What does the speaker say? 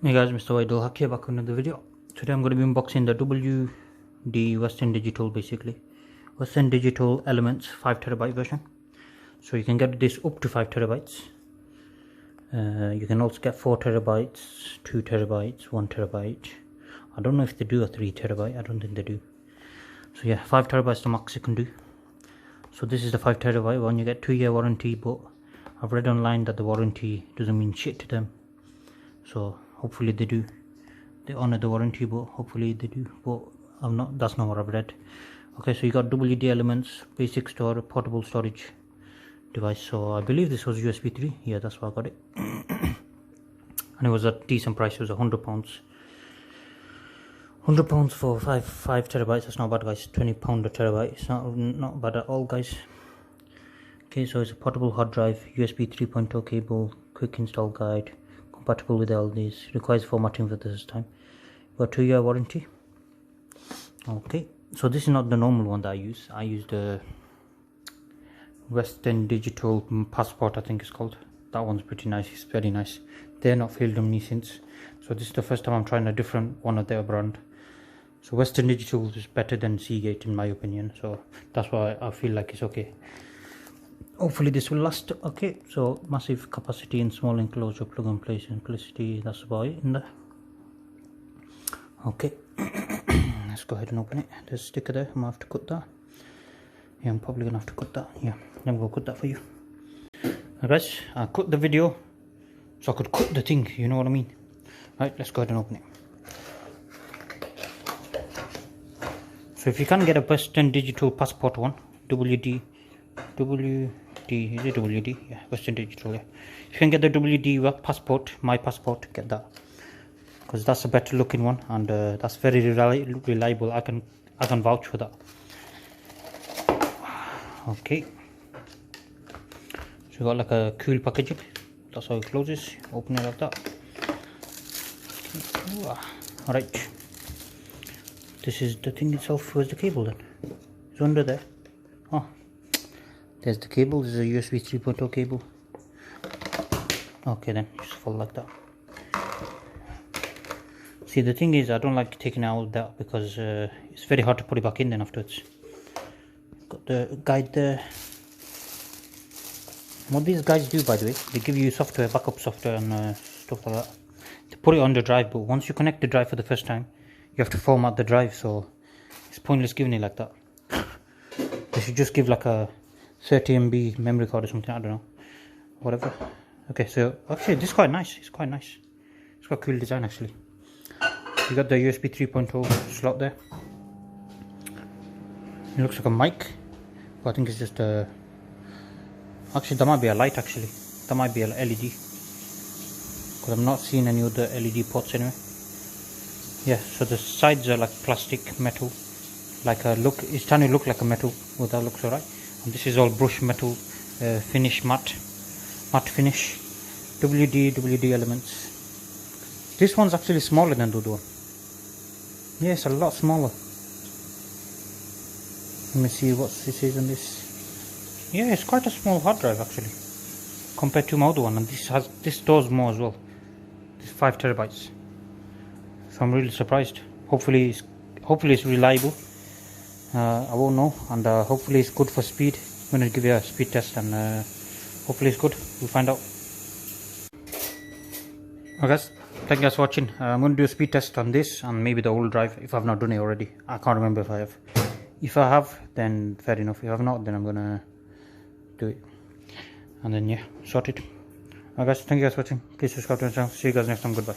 Hey guys, MrWaheedulHaque here, back with another video. Today I'm going to be unboxing the WD Western Digital, basically Western Digital Elements 5TB version. So you can get this up to 5TB. You can also get 4TB, 2TB, 1TB. I don't know if they do a 3TB. I don't think they do. So yeah, 5TB is the max you can do. So this is the 5TB one. You get 2-year warranty, but I've read online that the warranty doesn't mean shit to them. So hopefully they do. They honor the warranty, but hopefully they do. But that's not what I've read. Okay, so you got WD Elements, basic store, portable storage device. So I believe this was USB 3. Yeah, that's why I got it. And it was a decent price. It was £100. £100 for 5TB. That's not bad, guys. £20 a terabyte. It's not bad at all, guys. Okay, so it's a portable hard drive, USB 3.0 cable, quick install guide, compatible with all these, requires formatting for this time. Got 2-year warranty. Okay, so this is not the normal one that I use. I use the Western Digital Passport, I think it's called. That one's pretty nice. It's very nice. They're not failed on me since. So this is the first time I'm trying a different one of their brand. So Western Digital is better than Seagate in my opinion. So that's why I feel like it's okay. Hopefully this will last. Okay, so massive capacity and small enclosure, plug and play simplicity. That's about it in there. Okay, let's go ahead and open it. There's a sticker there. I'm gonna have to cut that. Yeah, I'm probably gonna have to cut that. Yeah, I'm gonna cut that for you. Now guys, I cut the video so I could cut the thing, you know what I mean? Right, let's go ahead and open it. So if you can get a Western Digital Passport one, WD, is it WD? Yeah, Western Digital, yeah. If you can get the WD Passport, my passport, get that. Because that's a better looking one, and that's very reliable. I can vouch for that. Okay. So you got like a cool packaging. That's how it closes. Open it like that. Okay. Alright. This is the thing itself. Where's the cable then? It's under there. Oh. There's the cable. This is a USB 3.0 cable. Okay then, just fold like that. See, the thing is, I don't like taking out that because it's very hard to put it back in then afterwards. Got the guide there. What these guys do, by the way, they give you software, backup software and stuff like that. They put it on the drive, but once you connect the drive for the first time, you have to format the drive, so it's pointless giving it like that. They should just give like a 30 MB memory card or something, I don't know, whatever. Okay, so actually this is quite nice. It's quite nice. It's got a cool design actually. You got the USB 3.0 slot there. It looks like a mic, but I think it's just a, actually that might be a light actually. That might be a LED, because I'm not seeing any other LED ports anyway. Yeah, so the sides are like plastic metal, like a look, it's trying to look like a metal, well that looks alright. And this is all brush metal finish, matte finish. WD Elements. This one's actually smaller than the other one. Yeah, it's a lot smaller. Let me see what this is on this. Yeah, it's quite a small hard drive actually, compared to my other one, and this stores more as well. This 5TB. So I'm really surprised. Hopefully it's reliable. I won't know, and hopefully it's good for speed. I'm going to give you a speed test, and hopefully it's good. We'll find out. Okay guys, thank you guys for watching. I'm going to do a speed test on this and maybe the old drive if I've not done it already. I can't remember if I have. If I have, then fair enough. If I have not, then I'm going to do it. And then yeah, sorted. Okay guys, thank you guys for watching. Please subscribe to the channel. See you guys next time. Goodbye.